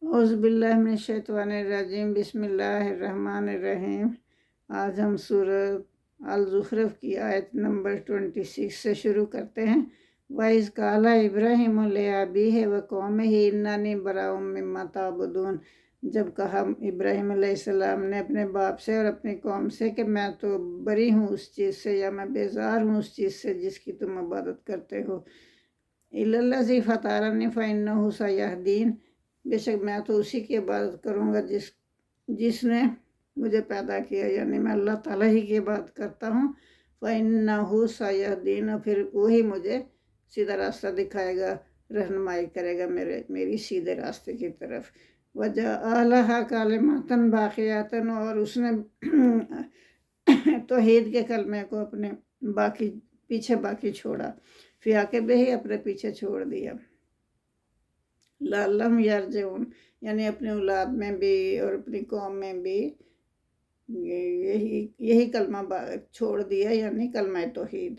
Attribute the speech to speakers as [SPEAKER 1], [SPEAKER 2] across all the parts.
[SPEAKER 1] اعوذ باللہ من الشیطان الرجیم، بسم اللہ الرحمن الرحیم۔ آج ہم سورۃ الزخرف کی آیت نمبر 26 سے شروع کرتے ہیں۔ وَإِذْ قَالَ إِبْرَاهِيمُ لِأَبِيهِ وَقَوْمِهِ إِنَّنِي بَرَاءٌ مِّمَّا تَعْبُدُونَ، جب کہا ابراہیم علیہ السلام نے اپنے باپ سے اور اپنی قوم سے کہ میں تو بری ہوں اس چیز سے، یا میں بیزار ہوں اس چیز سے جس کی تم عبادت کرتے ہو۔ إِلَّا الَّذِي فَطَرَنِي فَإِنَّهُ سَيَهْدِينِ، بے شک میں تو اسی کی عبادت کروں گا جس نے مجھے پیدا کیا، یعنی میں اللہ تعالیٰ ہی کی عبادت کرتا ہوں۔ فَإِنَّهُ سَيَهْدِينِ، پھر وہی مجھے سیدھا راستہ دکھائے گا، رہنمائی کرے گا میری سیدھے راستے کی طرف۔ وَجَعَلَهَا كَلِمَةً بَاقِيَةً، اور اس نے توحید کے کلمے کو اپنے پیچھے چھوڑا، فی عقبہ ہی اپنے پیچھے چھوڑ دیا۔ لعلہم یرجعون، یعنی اپنی اولاد میں بھی اور اپنی قوم میں بھی یہی کلمہ چھوڑ دیا، یعنی کلمہ توحید،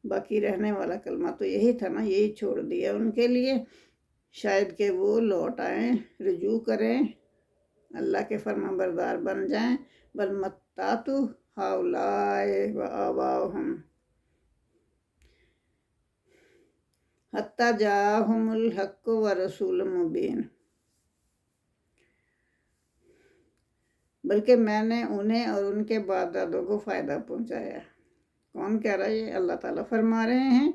[SPEAKER 1] باقی رہنے والا کلمہ تو یہی تھا نا، یہی چھوڑ دیا ان کے لیے، شاید کہ وہ لوٹ آئیں، رجوع کریں، اللہ کے فرما بردار بن جائیں۔ بل متعت ہؤلاء وآباؤہم حتی جاءہم الحق ورسول مبین، بلکہ میں نے انہیں اور ان کے باپ دادوں کو فائدہ پہنچایا۔ کون کہہ رہا ہے؟ یہ اللہ تعالیٰ فرما رہے ہیں۔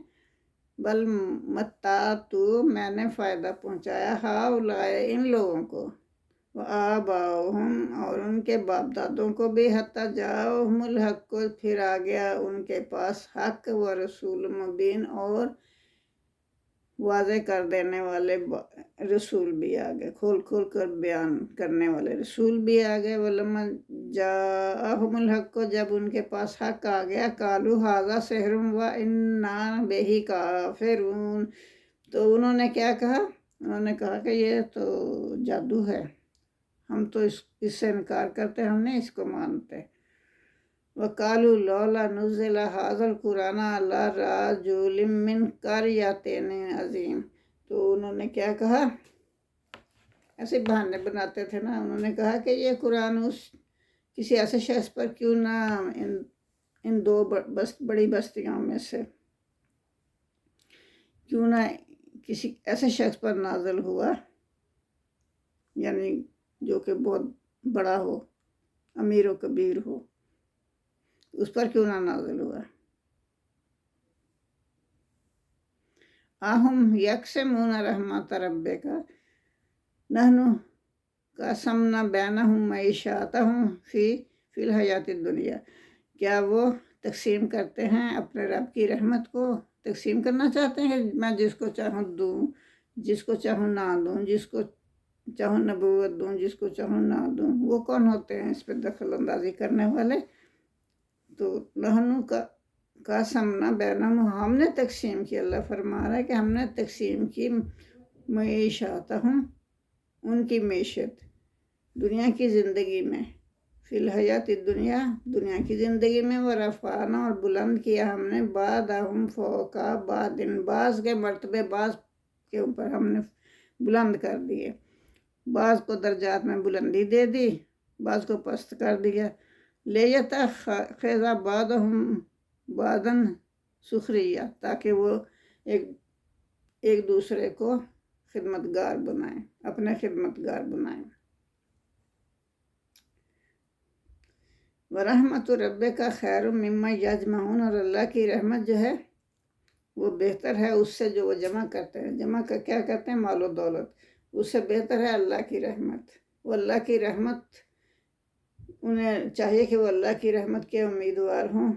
[SPEAKER 1] بل متعت، میں نے فائدہ پہنچایا، ہؤلاء، ان لوگوں کو، وآباؤہم، اور ان کے باپ دادوں کو بھی، حتی جاءہم الحق، پھر آ گیا ان کے پاس حق، ورسول مبین، اور واضح کر دینے والے رسول بھی آ گئے، کھول کر بیان کرنے والے رسول بھی آ گئے۔ وَلَمَّا جَاءَهُمُ الْحَقُّ، جب ان کے پاس حق آ گیا، قَالُوا هَٰذَا سِحْرٌ وَإِنَّا بِهِ كَافِرُونَ، تو انہوں نے کیا کہا؟ انہوں نے کہا کہ یہ تو جادو ہے، ہم تو اس سے انکار کرتے، ہم نہیں اس کو مانتے۔ وَقَالُوا لَوْلَا نُزِّلَ هَٰذَا الْقُرْآنُ عَلَىٰ رَجُلٍ مِّنْ قَرْيَتَيْنِ عَظِيمٍ، تو انہوں نے کیا کہا؟ ایسے بہانے بناتے تھے نا، انہوں نے کہا کہ یہ قرآن کسی ایسے شخص پر کیوں نہ، ان دو بڑی بستیوں میں سے کیوں نہ کسی ایسے شخص پر نازل ہوا، یعنی جو کہ بہت بڑا ہو، امیر و کبیر ہو، اس پر کیوں نہ نازل ہوا۔ آہم یقسمون رحمت ربک نحن قسمنا بینہم معیشتہم فی الحیات الدنیا، کیا وہ تقسیم کرتے ہیں اپنے رب کی رحمت کو؟ تقسیم کرنا چاہتے ہیں کہ میں جس کو چاہوں دوں، جس کو چاہوں نہ دوں، جس کو چاہوں نبوت دوں، جس کو چاہوں نہ دوں؟ وہ کون ہوتے ہیں اس پہ دخل اندازی کرنے والے؟ تو نحن قسمنا بینہم، ہم نے تقسیم کی، اللہ فرما رہا ہے کہ ہم نے تقسیم کی معیشتہم، ان کی معیشت دنیا کی زندگی میں، فی الحیات الدنیا، دنیا کی زندگی میں، ورفعنا، اور بلند کیا ہم نے، بعضہم فوق بعض، بعض کے مرتبے بعض کے اوپر ہم نے بلند کر دیے، بعض کو درجات میں بلندی دے دی، بعض کو پست کر دیا۔ لیتخذ بعضہم بعضا سخریہ، تاکہ وہ ایک دوسرے کو خدمتگار بنائیں، اپنے خدمتگار بنائیں۔ وَرَحْمَتُ رَبِّكَ خَيْرٌ مِّمَّا يَجْمَعُونَ، اور اللہ کی رحمت جو ہے وہ بہتر ہے اس سے جو وہ جمع کرتے ہیں۔ جمع کا کیا کرتے ہیں؟ مال و دولت، اس سے بہتر ہے اللہ کی رحمت۔ وہ اللہ کی رحمت، انہیں چاہیے کہ وہ اللہ کی رحمت کے امیدوار ہوں۔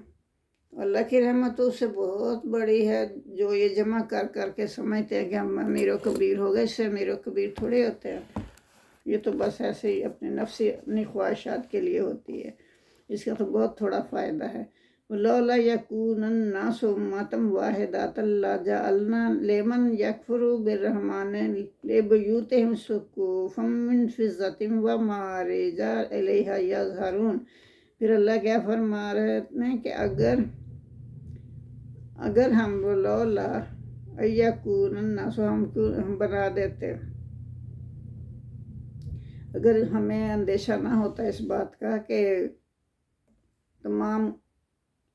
[SPEAKER 1] اللہ کی رحمت تو اس سے بہت بڑی ہے، جو یہ جمع کر کے سمجھتے ہیں کہ ہم امیر و کبیر ہو گئے، اس سے امیر و کبیر تھوڑے ہوتے ہیں، یہ تو بس ایسے ہی اپنی خواہشات کے لیے ہوتی ہے، اس کا تو بہت تھوڑا فائدہ ہے۔ لولا یکون الناس امۃ واحدۃ لجعلنا لمن یکفر بالرحمن لبیوتہم سقفا من فضۃ ومعارج علیہا یظہرون، پھر اللہ کیا فرما رہے ہیں کہ اگر ہم لولا یکون الناس، ہم بنا دیتے اگر ہمیں اندیشہ نہ ہوتا اس بات کا کہ تمام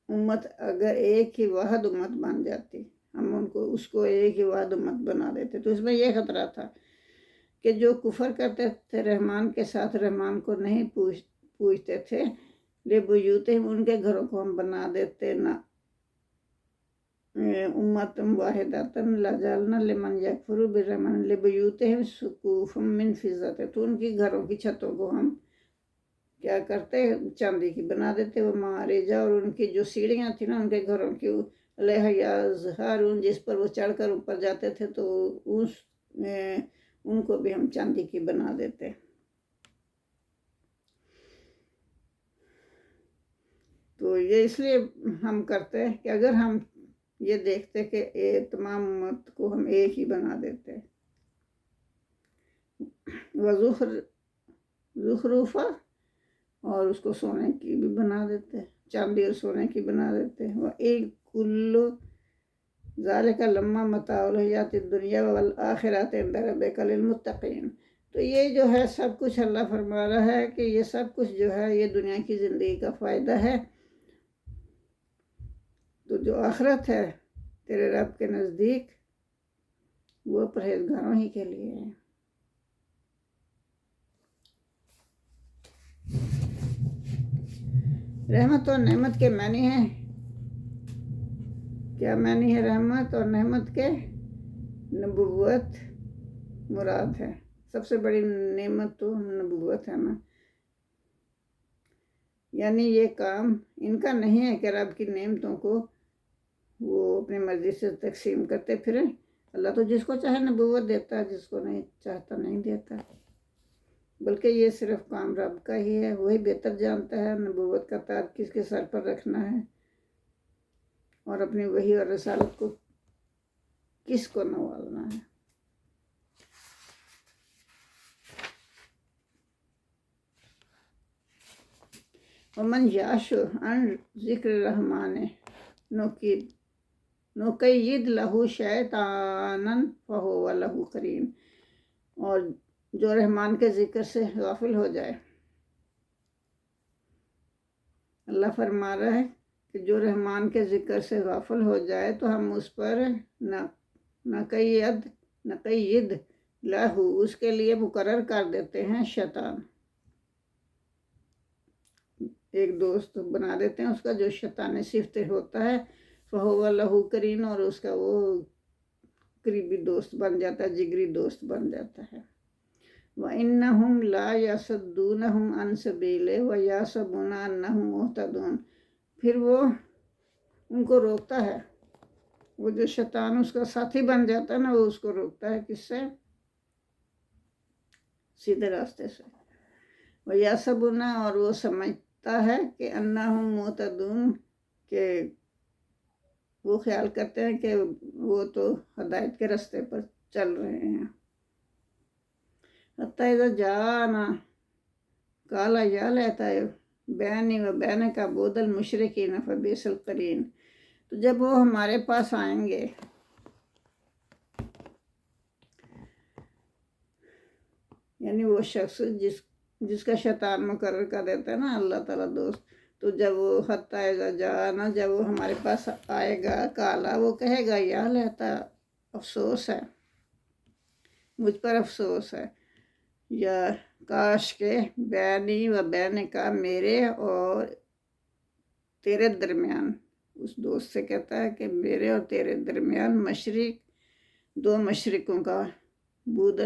[SPEAKER 1] امت اگر ایک ہی واحد امت بن جاتی، ہم اس کو ایک ہی واحد امت بنا دیتے، تو اس میں یہ خطرہ تھا کہ جو کفر کرتے تھے رحمان کے ساتھ، رحمان کو نہیں پوچھتے تھے، لِبُیُوتِہِم ان کے گھروں کو ہم بنا دیتے نا امتم واحدۃ لَجَعَلْنَا لِمَن یکفر بِالرحمن لِبُیُوتِہِم سُقُوفًا مِّن فِضَّةٍ، تو ان کی گھروں کی چھتوں کو ہم کیا کرتے، چاندی کی بنا دیتے، وہ معارجہ، اور ان کی جو سیڑھیاں تھیں نا ان کے گھروں کی، علیہا یظہرون، جس پر وہ چڑھ کر اوپر جاتے تھے، تو ان کو بھی ہم چاندی کی بنا دیتے۔ تو یہ اس لیے ہم کرتے کہ اگر ہم یہ دیکھتے کہ تمام امت کو ہم ایک ہی بنا دیتے، زخرفہ، اور اس کو سونے کی بھی بنا دیتے، چاندی اور سونے کی بنا دیتے، وَإِلْ ذَلِكَ لَمَّا مَتَاعُ الْحَيَاةِ الدُّنْيَا وَالْآخِرَةِ عِندَ رَبِّكَ لِلْمُتَّقِينَ۔ تو یہ جو ہے سب کچھ اللہ فرما رہا ہے کہ یہ سب کچھ جو ہے یہ دنیا کی زندگی کا فائدہ ہے، تو جو آخرت ہے تیرے رب کے نزدیک وہ پرہیزگاروں ہی کے لیے ہے۔ رحمت اور نعمت کے معنی ہیں، کیا معنی ہے رحمت اور نعمت کے؟ نبوت مراد ہے، سب سے بڑی نعمت تو نبوت ہے نا، یعنی یہ کام ان کا نہیں ہے کہ رب کی نعمتوں کو وہ اپنی مرضی سے تقسیم کرتے پھریں، اللہ تو جس کو چاہے نبوت دیتا ہے، جس کو نہیں چاہتا نہیں دیتا، بلکہ یہ صرف کام رب کا ہی ہے، وہی بہتر جانتا ہے نبوت کا تاج کس کے سر پر رکھنا ہے، اور اپنی وحی اور رسالت کو کس کو نوازنا ہے۔ وَمَنْ یَعْشُ عَنْ ذِکْرِ الرَّحْمَنِ نُقَیِّضْ لَهُ شَیطَانًا فَهُوَ لَهُ قَرِینٌ، اور جو رحمان کے ذکر سے غافل ہو جائے، اللہ فرما رہا ہے کہ جو رحمان کے ذکر سے غافل ہو جائے تو ہم اس پر نقید لہو، اس کے لیے مقرر کر دیتے ہیں شیطان، ایک دوست بنا دیتے ہیں اس کا جو شیطانی صفت ہوتا ہے، فَهُوَ لَهُ قَرِینٌ، اور اس کا وہ قریبی دوست بن جاتا ہے، جگری دوست بن جاتا ہے۔ وَإِنَّهُمْ لَا يَصُدُّونَهُمْ عَنْ سَبِيلِهِ وَيَحْسَبُونَ أَنَّهُمْ مُهْتَدُونَ، پھر وہ ان کو روکتا ہے، وہ جو شیطان اس کا ساتھی بن جاتا ہے نا، وہ اس کو روکتا ہے کس سے؟ سیدھے راستے سے۔ وَيَحْسَبُونَ، اور وہ سمجھتا ہے کہ أَنَّهُمْ مُهْتَدُونَ، کہ وہ خیال کرتے ہیں کہ وہ تو ہدایت کے راستے پر چل رہے ہیں۔ حَتَّى إِذَا جَاءَنَا قَالَ يَا لَيْتَ بَيْنِي وَبَيْنَكَ بُعْدَ الْمَشْرِقَيْنِ فَبِئْسَ الْقَرِینُ، تو جب وہ ہمارے پاس آئیں گے، یعنی وہ شخص جس کا شیطان مقرر کر دیتا ہے نا اللہ تعالیٰ دوست، تو جب وہ حَتَّى إِذَا جَاءَنَا، جب وہ ہمارے پاس آئے گا، کالا، وہ کہے گا یا لیتا، افسوس ہے مجھ پر، افسوس ہے، یا کاش کے، بینی و بین کا، میرے اور تیرے درمیان، اس دوست سے کہتا ہے کہ میرے اور تیرے درمیان مشرق، دو مشرقوں کا، بود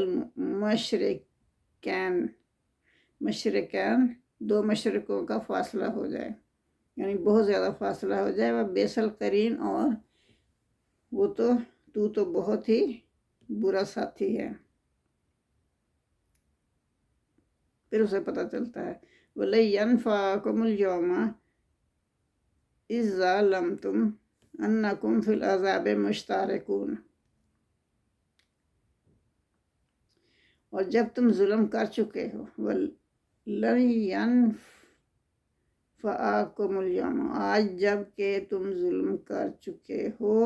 [SPEAKER 1] مشرقین، دو مشرقوں کا فاصلہ ہو جائے، یعنی بہت زیادہ فاصلہ ہو جائے، وہ بیس القرین، اور وہ تو بہت ہی برا ساتھی ہے۔ پھر اسے پتہ چلتا ہے وَلَن يَنفَعَكُمُ الْيَوْمَ إِذ ظَلَمْتُمْ أَنَّكُمْ فِي الْعَذَابِ مُشْتَرِكُونَ، اور جب تم ظلم کر چکے ہو، وَلَن يَنفَعَكُمُ الْيَوْمَ، آج جب کہ تم ظلم کر چکے ہو،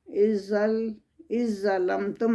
[SPEAKER 1] إِذ ظَلَمْتُمْ،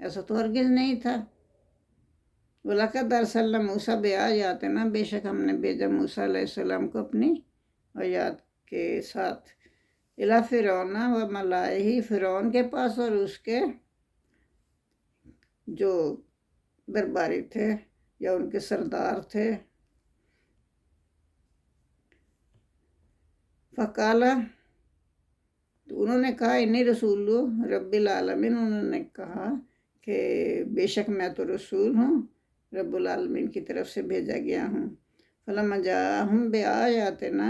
[SPEAKER 1] ایسا تو ہرگز نہیں تھا۔ وَلَقَدْ أَرْسَلْنَا مُوسَىٰ بِآيَاتِنَا، بے شک ہم نے بھیجا موسیٰ علیہ السلام کو اپنی آیات کے ساتھ، اِلیٰ فِرْعَوْنَ وَمَلَئِهِ، فرعون کے پاس اور اس کے جو درباری تھے یا ان کے سردار تھے۔ فقال، تو انہوں نے کہا، انی رسول رب العالمین، انہوں نے کہا کہ بے شک میں تو رسول ہوں، رب العالمین کی طرف سے بھیجا گیا ہوں۔ فلما جاءہم بآیاتنا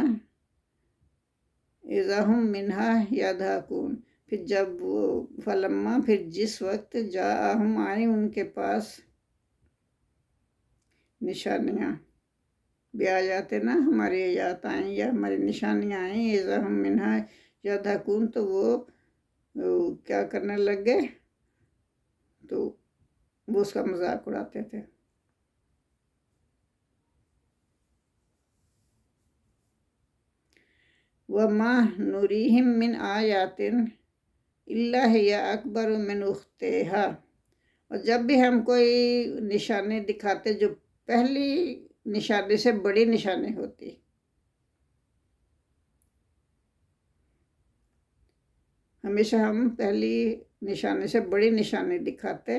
[SPEAKER 1] اذا ہم منہا یضحکون، پھر جب وہ پھر جس وقت جاءہم آئی ان کے پاس نشانیاں، بآیاتنا ہماری آیات آئیں یا ہماری نشانیاں آئیں، اذا ہم منہا یضحکون، تو وہ کیا کرنے لگ گئے، تو وہ اس کا مذاق اڑاتے تھے۔ وَمَا نُرِيهِم مِّنْ آیَاتٍ إِلَّا هِیَ أَکْبَرُ مِنْ أُخْتِہَا، اور جب بھی ہم کوئی نشانی دکھاتے جو پہلی نشانی سے بڑی نشانی ہوتی، ہمیشہ ہم پہلی نشانی سے بڑی نشانی دکھاتے،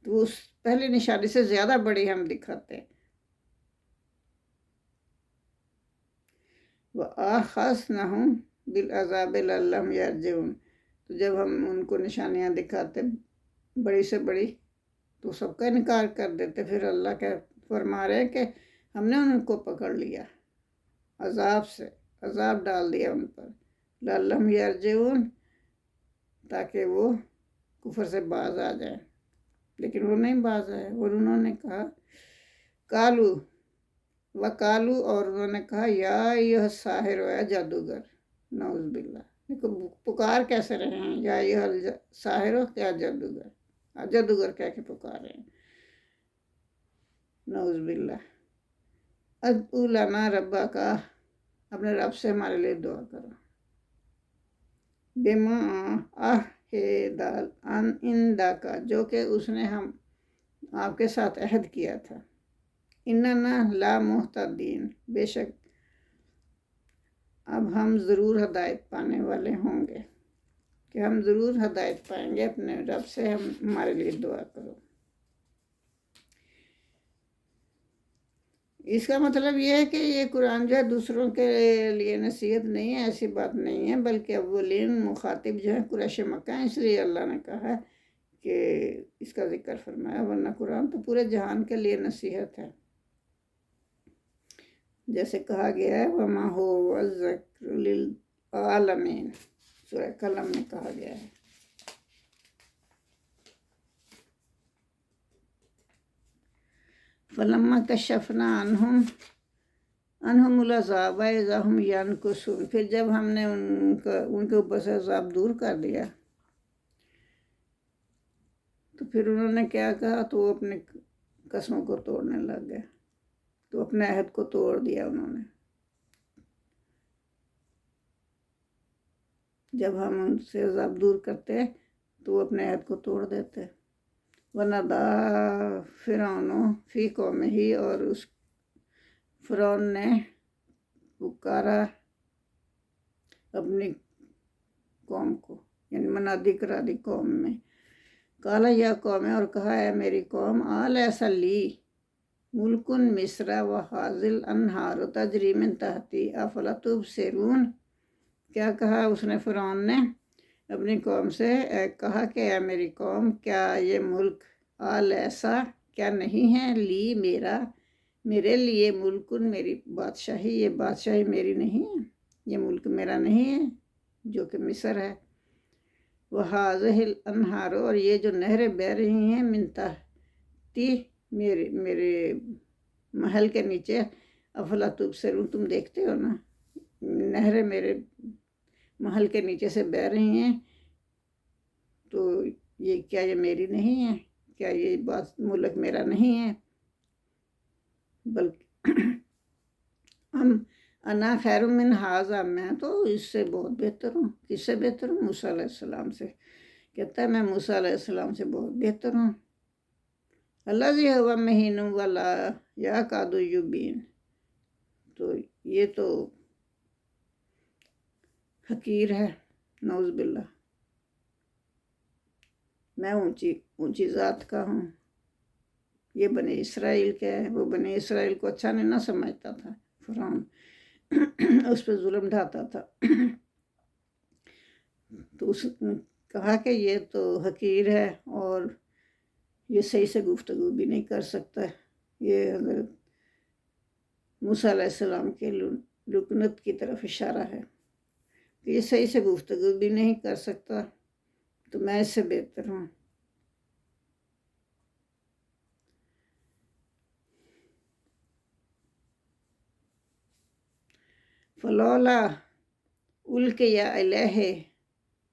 [SPEAKER 1] تو اس پہلی نشانی سے زیادہ بڑی ہم دکھاتے۔ وَآخَذْنَاهُمْ بِالْعَذَابِ لَعَلَّهُمْ يَرْجِعُونَ، تو جب ہم ان کو نشانیاں دکھاتے بڑی سے بڑی تو سب کا انکار کر دیتے، پھر اللہ کے فرما رہے کہ ہم نے ان کو پکڑ لیا عذاب سے، عذاب ڈال دیا ان پر، لَعَلَّهُمْ يَرْجِعُونَ، تاکہ وہ کفر سے باز آ جائیں، لیکن وہ نہیں باز آئے، اور انہوں نے کہا وَقَالُوا، اور انہوں نے کہا، یا ایھا الساحر، یا جادوگر، نعوذ باللہ، دیکھو پکار کیسے رہے ہیں، یا ایھا الساحر، کیا جادوگر، جادوگر کہہ کے پکار رہے ہیں، نعوذ باللہ۔ ادعو لنا ربک، اپنے رب سے ہمارے لیے دعا کرو، بما عہد عندک، جو کہ اس نے ہم آپ کے ساتھ عہد کیا تھا، اننا لا مہتدین، بے شک اب ہم ضرور ہدایت پانے والے ہوں گے، کہ ہم ضرور ہدایت پائیں گے اپنے رب سے، ہمارے لیے دعا کرو۔ اس کا مطلب یہ ہے کہ یہ قرآن جو ہے دوسروں کے لیے نصیحت نہیں ہے، ایسی بات نہیں ہے، بلکہ اولین مخاطب جو ہے قریش مکہ ہیں، اس لیے اللہ نے کہا ہے کہ اس کا ذکر فرمایا، ورنہ قرآن تو پورے جہان کے لیے نصیحت ہے، جیسے کہا گیا ہے وَمَا هُوَ الذِّکْرُ لِلْعَالَمِینَ، سورہ قلم میں کہا گیا ہے۔ فَلَمَّا كَشَفْنَا عَنْهُمُ الْعَذَابَ إِذَا هُمْ يَنْكُثُونَ، پھر جب ہم نے ان کے اوپر سے عذاب دور کر دیا تو پھر انہوں نے کیا کہا، تو وہ اپنے قسموں کو توڑنے لگ گئے، تو اپنے عہد کو توڑ دیا انہوں نے، جب ہم ان سے عذاب دور کرتے تو وہ اپنے عہد کو توڑ دیتے۔ وَنَادَىٰ فِرْعَوْنُ فِی قَوْمِهِ، اور اس فرعون نے پکارا اپنی قوم کو، یعنی منادی کرا دی قوم میں، قَالَ یا قوم، اور کہا ہے میری قوم، اَلَیسَ لِی مُلْکُ مصر وَھَٰذِهِ الْأَنْہَارُ تَجْرِی مِن تَحْتِی أَفَلَا تُبْصِرُونَ، کیا کہا اس نے، فرعون نے اپنی قوم سے کہا کہ اے میری قوم، کیا یہ ملک الیسا، کیا نہیں ہے، لی میرے لیے، ملکن میری بادشاہی، یہ بادشاہی میری نہیں ہے، یہ ملک میرا نہیں ہے جو کہ مصر ہے، وَھَٰذِهِ الْأَنْہَارُ، اور یہ جو نہریں بہہ رہی ہیں، من تحتی، میرے محل کے نیچے، افلا تبصرون، تم دیکھتے ہو نا، نہریں میرے محل کے نیچے سے بہہ رہی ہیں، تو یہ کیا یہ میری نہیں ہے، کیا یہ ملک میرا نہیں ہے، بلکہ انا خیر من ھذا، میں تو اس سے بہت بہتر ہوں۔ کس سے بہتر ہوں؟ موسیٰ علیہ السلام سے۔ کہتا ہے میں موسیٰ علیہ السلام سے بہت بہتر ہوں۔ الذی ھو مہین ولا یکاد یبین، تو یہ تو حقیر ہے، نعوذ باللہ۔ میں اونچی ذات کا ہوں۔ یہ بنی اسرائیل کا ہے، وہ بنی اسرائیل کو اچھا نہیں نہ سمجھتا تھا فرعون، اس پہ ظلم ڈھاتا تھا۔ تو اس نے کہا کہ یہ تو حقیر ہے اور یہ صحیح سے گفتگو بھی نہیں کر سکتا۔ یہ حضرت موسیٰ علیہ السلام کے لکنت کی طرف اشارہ ہے کہ یہ صحیح سے گفتگو بھی نہیں کر سکتا، تو میں اس سے بہتر ہوں۔ فلولا القی علیہ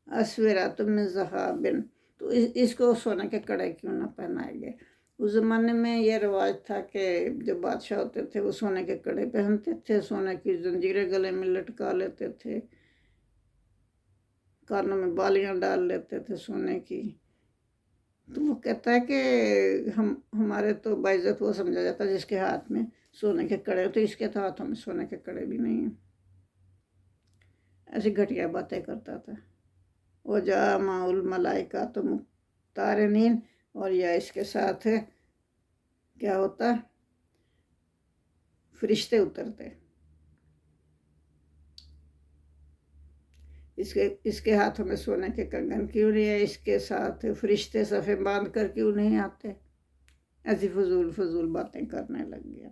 [SPEAKER 1] اسورۃ من ذہاب، تو اس کو سونے کے کڑے کیوں نہ پہنائے گئے؟ اس زمانے میں یہ رواج تھا کہ جو بادشاہ ہوتے تھے وہ سونے کے کڑے پہنتے تھے، سونے کی زنجیریں گلے میں لٹکا لیتے تھے، کانوں میں بالیاں ڈال لیتے تھے سونے کی۔ تو وہ کہتا ہے کہ ہمارے تو باعزت وہ سمجھا جاتا ہے جس کے ہاتھ میں سونے کے کڑے ہوتے، اس کے تو ہاتھوں میں سونے کے کڑے بھی نہیں ہیں۔ ایسی گھٹیا باتیں کرتا تھا۔ وَجَاءَ الْمَلَائِکَةُ مُقْتَرِنِينَ، اور یا اس کے ساتھ کیا ہوتا؟ فرشتے اترتے۔ اس کے ہاتھوں میں سونے کے کنگن کیوں نہیں ہے؟ اس کے ساتھ فرشتے صفیں باندھ کر کیوں نہیں آتے؟ ایسی فضول باتیں کرنے لگ گیا۔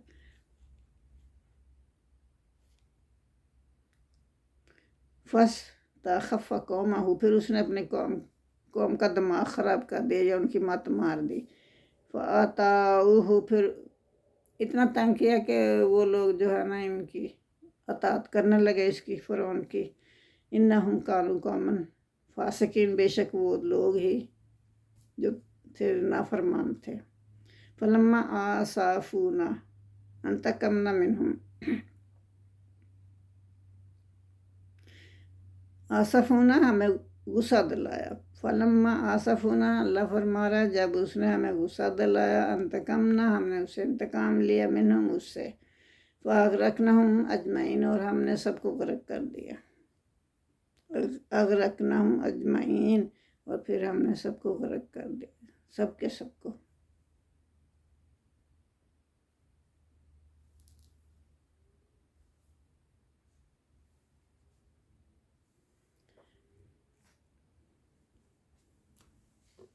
[SPEAKER 1] فَاسْتَخَفَّ قَوْمَهُ، پھر اس نے اپنے قوم کا دماغ خراب کر دیا یا ان کی مت مار دی۔ فَأَطَاعُوهُ، پھر اتنا تنگ کیا کہ وہ لوگ جو ہے نا ان کی اطاعت کرنے لگے، اس کی فرعون کی۔ اِنَّهُمْ كَانُوا قَوْمًا فَاسِقِينَ، بے شک وہ لوگ ہی جو تھے نافرمان تھے۔ فَلَمَّا آسَفُونَا انتقمنا منہم، آسفونا ہمیں غصہ دلایا۔ فلما آسفونا، اللہ فرما رہا ہے جب اس نے ہمیں غصہ دلایا، انتقمنا، ہم نے اسے انتقام لیا، منہم، اس سے، فاغرقناہم اجمعین، اور ہم نے سب کو غرق کر دیا۔ اغرقناہم اجمعین، اور پھر ہم نے سب کو غرق کر دیا، سب کے سب کو۔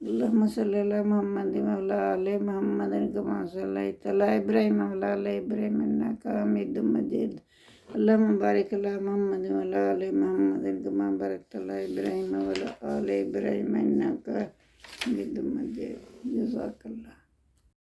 [SPEAKER 1] اللہم صلی علی محمد وعلی آل محمد کما صلیت علی ابراہیم وعلی آل ابراہیم انک حمید مجید۔ اللہم بارک علی محمد وعلی آل محمد کما بارکت علی ابراہیم وعلی آل ابراہیم انک حمید مجید۔ جزاک اللہ۔